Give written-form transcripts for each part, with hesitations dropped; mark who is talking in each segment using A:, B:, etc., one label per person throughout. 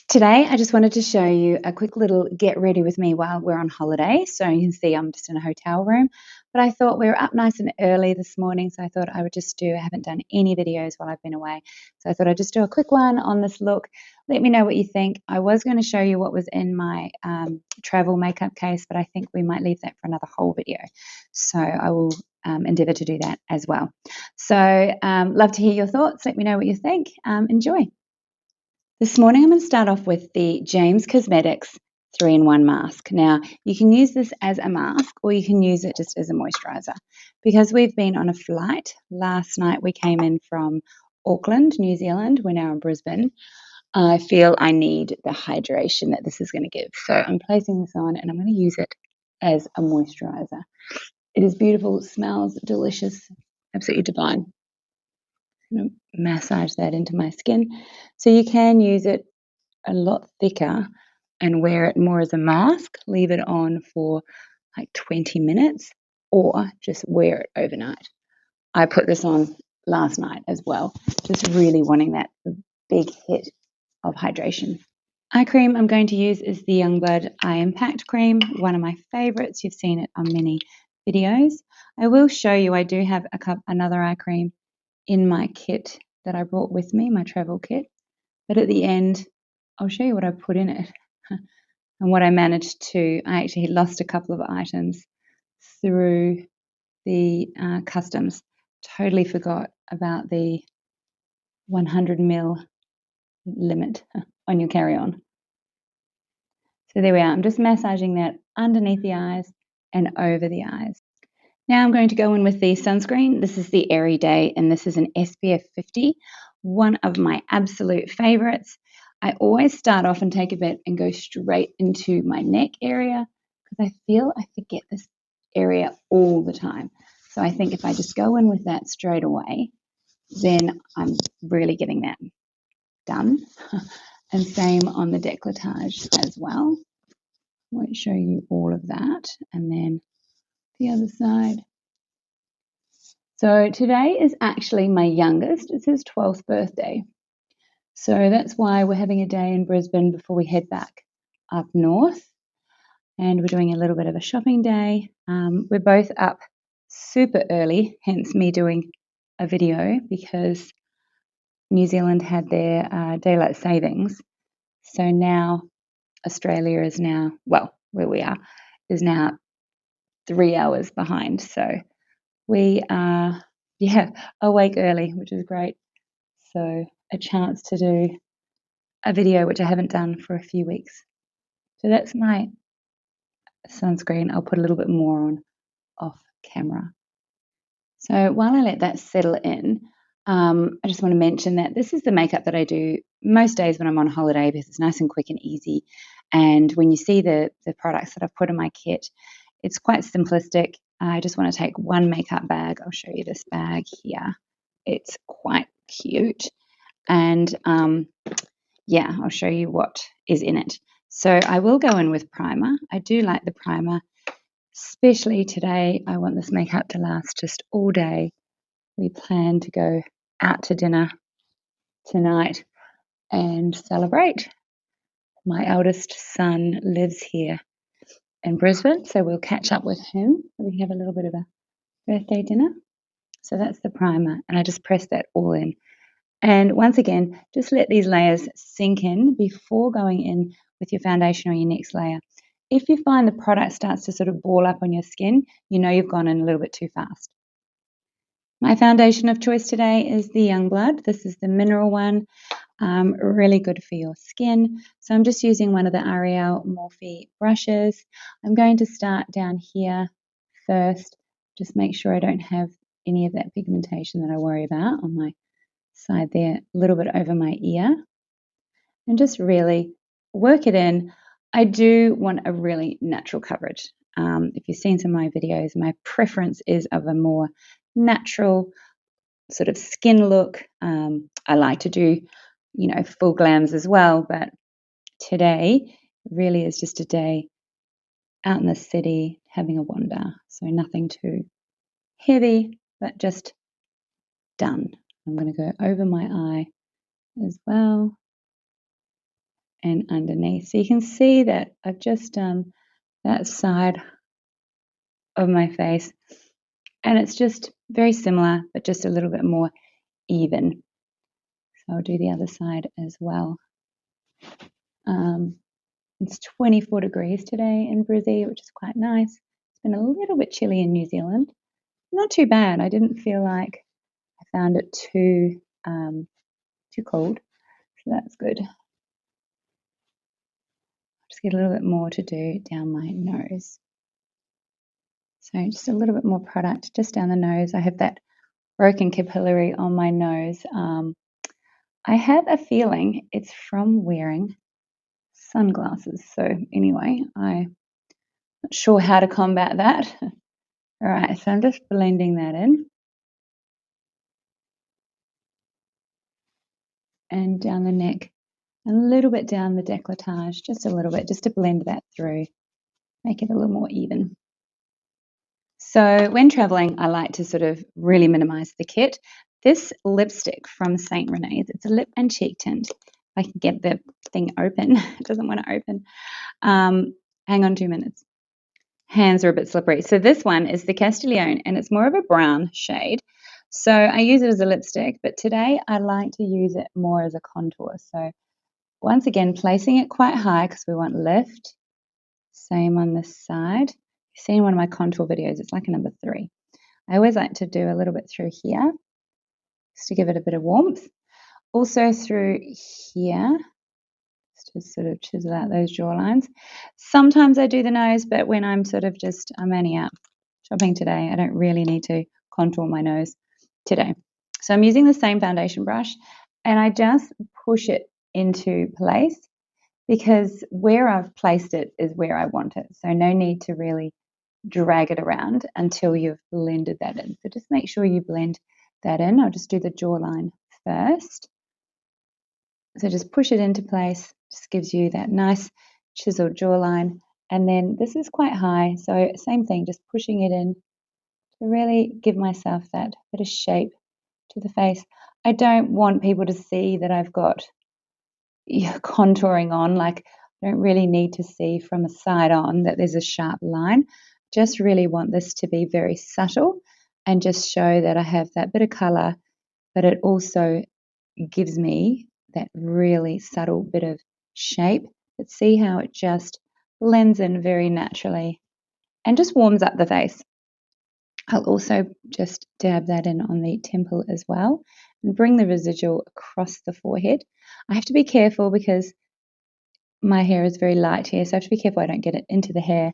A: Today, I just wanted to show you a quick little get ready with me while we're on holiday. So you can see I'm just in a hotel room, but I thought we were up nice and early this morning. So I thought I would I haven't done any videos while I've been away. So I thought I'd just do a quick one on this look. Let me know what you think. I was going to show you what was in my travel makeup case, but I think we might leave that for another whole video. So I will endeavour to do that as well. So love to hear your thoughts. Let me know what you think. Enjoy. This morning I'm going to start off with the James Cosmetics 3-in-1 mask. Now, you can use this as a mask or you can use it just as a moisturiser. Because we've been on a flight, last night we came in from Auckland, New Zealand, we're now in Brisbane. I feel I need the hydration that this is going to give. So I'm placing this on and I'm going to use it as a moisturiser. It is beautiful, it smells delicious, absolutely divine. I'm going to massage that into my skin. So you can use it a lot thicker and wear it more as a mask, leave it on for like 20 minutes or just wear it overnight. I put this on last night as well, just really wanting that big hit of hydration. Eye cream I'm going to use is the Youngblood Eye Impact Cream, one of my favorites. You've seen it on many videos. I will show you I do have another eye cream in my kit that I brought with me, my travel kit. But at the end, I'll show you what I put in it and what I managed to. I actually lost a couple of items through the customs. Totally forgot about the 100 ml limit on your carry-on. So there we are. I'm just massaging that underneath the eyes and over the eyes. Now I'm going to go in with the sunscreen. This is the Airy Day, and this is an SPF 50, one of my absolute favorites. I always start off and take a bit and go straight into my neck area because I feel I forget this area all the time. So I think if I just go in with that straight away, then I'm really getting that done. And same on the décolletage as well. I won't show you all of that. And then the other side. So today is actually my youngest. It's his 12th birthday. So that's why we're having a day in Brisbane before we head back up north. And we're doing a little bit of a shopping day. We're both up super early, hence me doing a video because New Zealand had their daylight savings. So now Australia is now, well, where we are, is now 3 hours behind. So we are, awake early, which is great. So a chance to do a video which I haven't done for a few weeks. So that's my sunscreen. I'll put a little bit more on off camera. So while I let that settle in, I just want to mention that this is the makeup that I do most days when I'm on holiday because it's nice and quick and easy. And when you see the products that I've put in my kit, it's quite simplistic. I just want to take one makeup bag. I'll show you this bag here. It's quite cute. And I'll show you what is in it. So I will go in with primer. I do like the primer, especially today. I want this makeup to last just all day. We plan to go out to dinner tonight and celebrate. My eldest son lives here in Brisbane, so we'll catch up with him. We have a little bit of a birthday dinner. So that's the primer, and I just press that all in. And once again, just let these layers sink in before going in with your foundation or your next layer. If you find the product starts to sort of ball up on your skin, you know you've gone in a little bit too fast. My foundation of choice today is the Youngblood. This is the mineral one, really good for your skin. So I'm just using one of the Ariel Morphe brushes. I'm going to start down here first. Just make sure I don't have any of that pigmentation that I worry about on my side there, a little bit over my ear, and just really work it in. I do want a really natural coverage. If you've seen some of my videos, my preference is of a more natural sort of skin look. I like to do, full glams as well, but today really is just a day out in the city having a wander. So nothing too heavy, but just done. I'm going to go over my eye as well and underneath. So you can see that I've just done that side of my face, and it's just very similar, but just a little bit more even. So I'll do the other side as well. It's 24 degrees today in Brizzy, which is quite nice. It's been a little bit chilly in New Zealand. Not too bad. I didn't feel like I found it too cold, so that's good. Just get a little bit more to do down my nose. So just a little bit more product just down the nose. I have that broken capillary on my nose. I have a feeling it's from wearing sunglasses. So anyway, I'm not sure how to combat that. All right, so I'm just blending that in. And down the neck, a little bit down the décolletage, just a little bit, just to blend that through, make it a little more even. So when traveling, I like to sort of really minimize the kit. This lipstick from St. Renais, it's a lip and cheek tint. If I can get the thing open, it doesn't want to open. Hang on 2 minutes. Hands are a bit slippery. So this one is the Castiglione, and it's more of a brown shade. So I use it as a lipstick, but today I like to use it more as a contour. So once again, placing it quite high because we want lift. Same on this side. You've seen one of my contour videos, it's like a number 3. I always like to do a little bit through here just to give it a bit of warmth. Also through here, just to sort of chisel out those jawlines. Sometimes I do the nose, but when I'm I'm only out shopping today, I don't really need to contour my nose today. So I'm using the same foundation brush, and I just push it into place because where I've placed it is where I want it. So no need to really drag it around until you've blended that in. So just make sure you blend that in. I'll just do the jawline first. So just push it into place, just gives you that nice chiseled jawline. And then this is quite high, so same thing, just pushing it in to really give myself that bit of shape to the face. I don't want people to see that I've got contouring on, like I don't really need to see from the side on that there's a sharp line. Just really want this to be very subtle and just show that I have that bit of colour, but it also gives me that really subtle bit of shape. But see how it just blends in very naturally and just warms up the face. I'll also just dab that in on the temple as well and bring the residual across the forehead. I have to be careful because my hair is very light here, so I have to be careful I don't get it into the hair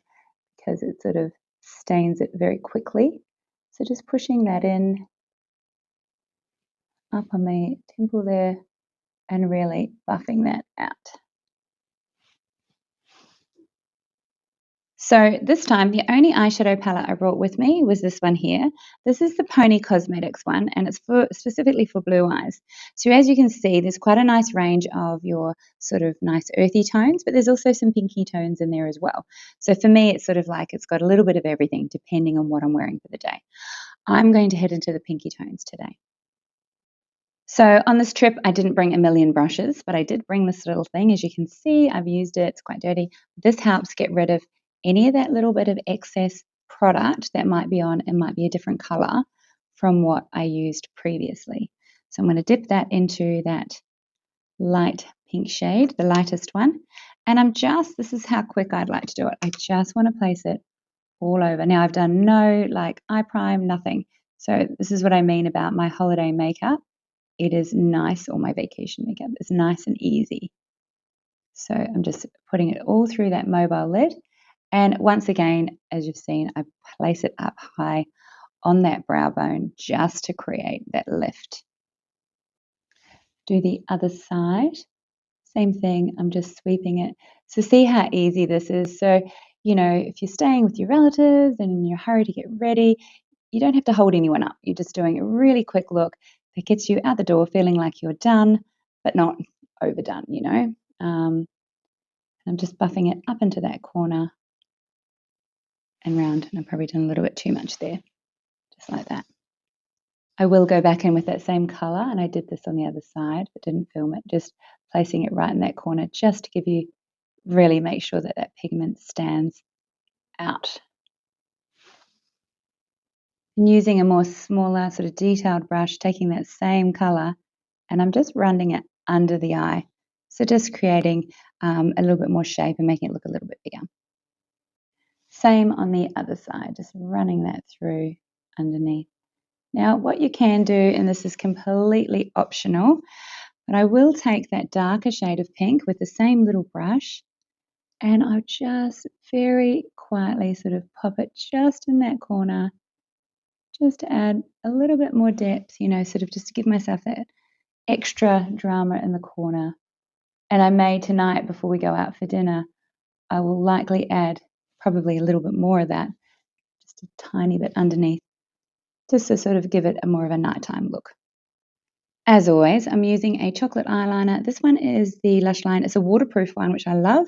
A: because it sort of stains it very quickly. So just pushing that in up on the temple there and really buffing that out. So this time, the only eyeshadow palette I brought with me was this one here. This is the Poni Cosmetics one, and it's specifically for blue eyes. So as you can see, there's quite a nice range of your sort of nice earthy tones, but there's also some pinky tones in there as well. So for me, it's sort of like it's got a little bit of everything depending on what I'm wearing for the day. I'm going to head into the pinky tones today. So on this trip, I didn't bring a million brushes, but I did bring this little thing. As you can see, I've used it. It's quite dirty. This helps get rid of any of that little bit of excess product that might be on and might be a different color from what I used previously. So I'm going to dip that into that light pink shade, the lightest one. And this is how quick I'd like to do it. I just want to place it all over. Now I've done no like eye prime, nothing. So this is what I mean about my holiday makeup. It is nice, or my vacation makeup is nice and easy. So I'm just putting it all through that mobile lid. And once again, as you've seen, I place it up high on that brow bone just to create that lift. Do the other side. Same thing, I'm just sweeping it. So see how easy this is. So, if you're staying with your relatives and in your hurry to get ready, you don't have to hold anyone up. You're just doing a really quick look that gets you out the door feeling like you're done, but not overdone, I'm just buffing it up into that corner and round, and I've probably done a little bit too much there, just like that. I will go back in with that same colour, and I did this on the other side, but didn't film it, just placing it right in that corner just to give you, really make sure that that pigment stands out. And using a more smaller sort of detailed brush, taking that same colour, and I'm just running it under the eye. So just creating a little bit more shape and making it look a little bit bigger. Same on the other side, just running that through underneath. Now what you can do, and this is completely optional, but I will take that darker shade of pink with the same little brush, and I'll just very quietly sort of pop it just in that corner, just to add a little bit more depth, you know, sort of just to give myself that extra drama in the corner. And I may tonight, before we go out for dinner, I will likely add probably a little bit more of that, just a tiny bit underneath, just to sort of give it a more of a nighttime look. As always, I'm using a chocolate eyeliner. This one is the Lush line. It's a waterproof one, which I love,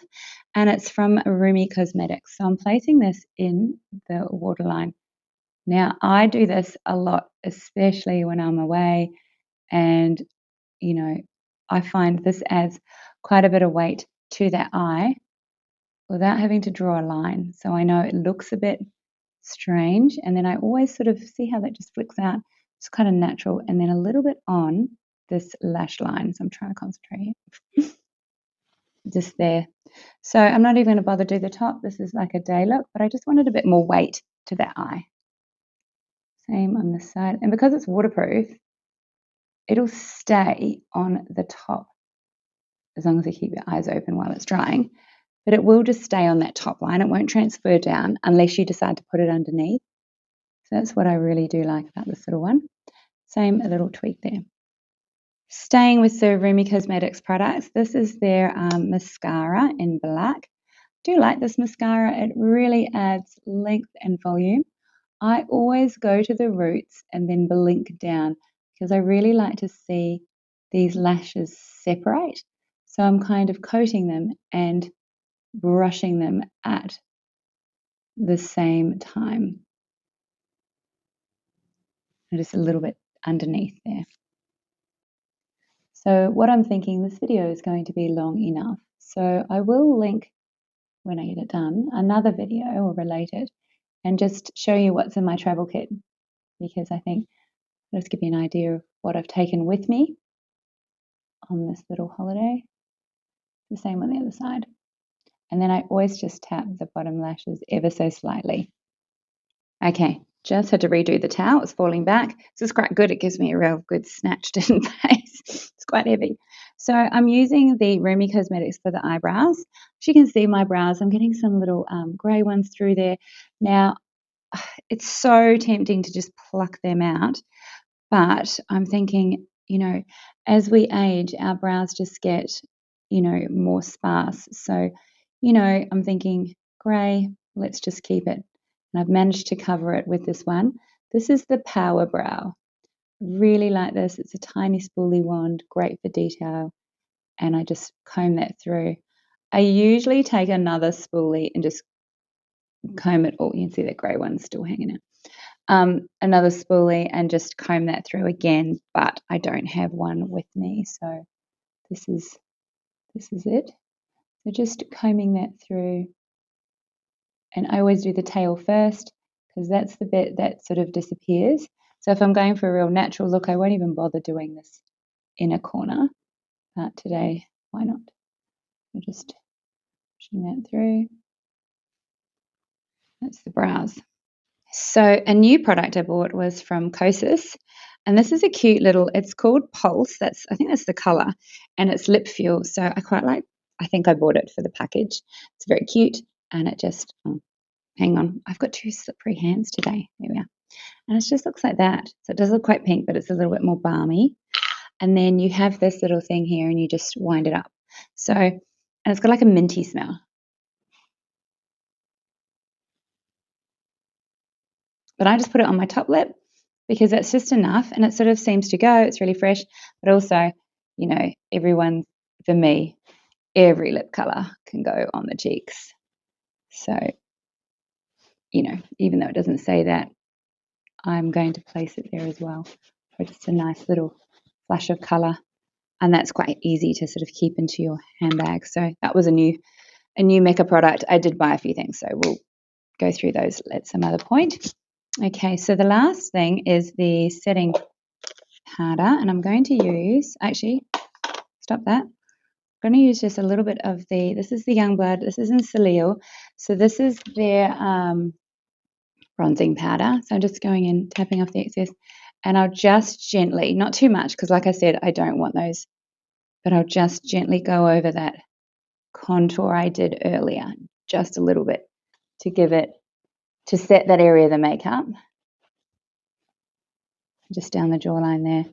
A: and it's from Rumicosmetiques. So I'm placing this in the waterline. Now, I do this a lot, especially when I'm away, and, you know, I find this adds quite a bit of weight to that eye without having to draw a line. So I know it looks a bit strange, and then I always sort of see how that just flicks out. It's kind of natural, and then a little bit on this lash line. So I'm trying to concentrate here. Just there. So I'm not even going to bother do the top. This is like a day look, but I just wanted a bit more weight to that eye. Same on this side. And because it's waterproof, it'll stay on the top as long as you keep your eyes open while it's drying. But it will just stay on that top line. It won't transfer down unless you decide to put it underneath. So that's what I really do like about this little one. Same, a little tweak there. Staying with the Rumicosmetiques products, this is their mascara in black. I do like this mascara. It really adds length and volume. I always go to the roots and then blink down because I really like to see these lashes separate. So I'm kind of coating them and brushing them at the same time. And just a little bit underneath there. So what I'm thinking, this video is going to be long enough. So I will link, when I get it done, another video or related and just show you what's in my travel kit, because I think I'll just give you an idea of what I've taken with me on this little holiday. The same on the other side. And then I always just tap the bottom lashes ever so slightly. Okay, just had to redo the towel. It's falling back. This is quite good. It gives me a real good snatched in face. It's quite heavy. So I'm using the Rumicosmetiques for the eyebrows. As you can see my brows, I'm getting some little grey ones through there. Now, it's so tempting to just pluck them out. But I'm thinking, you know, as we age, our brows just get, you know, more sparse. So, you know, I'm thinking grey, let's just keep it. And I've managed to cover it with this one. This is the Power Brow. Really like this. It's a tiny spoolie wand, great for detail. And I just comb that through. I usually take another spoolie and just comb it all. You can see that grey one's still hanging out. Another spoolie and just comb that through again, but I don't have one with me, so this is it. So just combing that through, and I always do the tail first because that's the bit that sort of disappears. So if I'm going for a real natural look, I won't even bother doing this inner corner, but today, why not? So just pushing that through. That's the brows. So a new product I bought was from Kosas, and this is a cute little, it's called Pulse. I think that's the color, and it's lip fuel. So I quite like, I think I bought it for the package. It's very cute, and it just, hang on, I've got two slippery hands today. There we are. And it just looks like that. So it does look quite pink, but it's a little bit more balmy. And then you have this little thing here, and you just wind it up. So, and it's got like a minty smell. But I just put it on my top lip because it's just enough, and it sort of seems to go. It's really fresh, but also, you know, for me, every lip color can go on the cheeks. So, you know, even though it doesn't say that, I'm going to place it there as well for just a nice little flash of color. and that's quite easy to sort of keep into your handbag. So that was a new makeup product. I did buy a few things, so we'll go through those at some other point. Okay, so the last thing is the setting powder, and I'm going to use, actually, stop that. I'm going to use just a little bit of this is the Youngblood, this is in Soleil, so this is their bronzing powder. So I'm just going in, tapping off the excess, and I'll just gently, not too much, because like I said, I don't want those, but I'll just gently go over that contour I did earlier, just a little bit, to set that area of the makeup, just down the jawline there.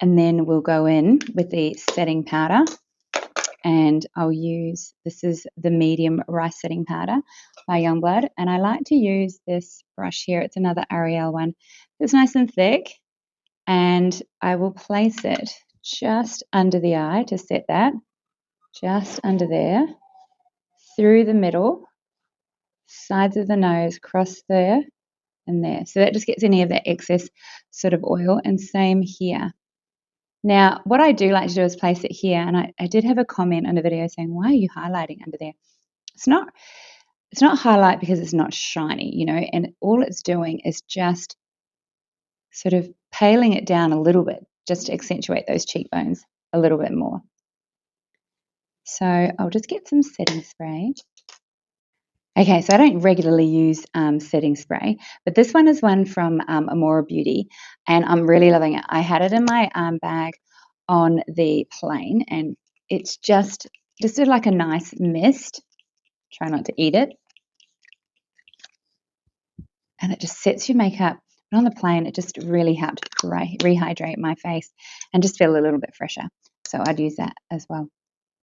A: And then we'll go in with the setting powder, and I'll use, this is the medium rice setting powder by Youngblood, and I like to use this brush here. It's another Ariel one. It's nice and thick, and I will place it just under the eye to set that, just under there, through the middle, sides of the nose, across there and there. So that just gets any of that excess sort of oil, and same here. Now, what I do like to do is place it here, and I did have a comment on the video saying, why are you highlighting under there? It's not highlight because it's not shiny, you know, and all it's doing is just sort of paling it down a little bit, just to accentuate those cheekbones a little bit more. So I'll just get some setting spray. Okay, so I don't regularly use setting spray, but this one is one from Amora Beauty, and I'm really loving it. I had it in my bag on the plane, and it's just like a nice mist. Try not to eat it. And it just sets your makeup. And on the plane, it just really helped rehydrate my face and just feel a little bit fresher. So I'd use that as well.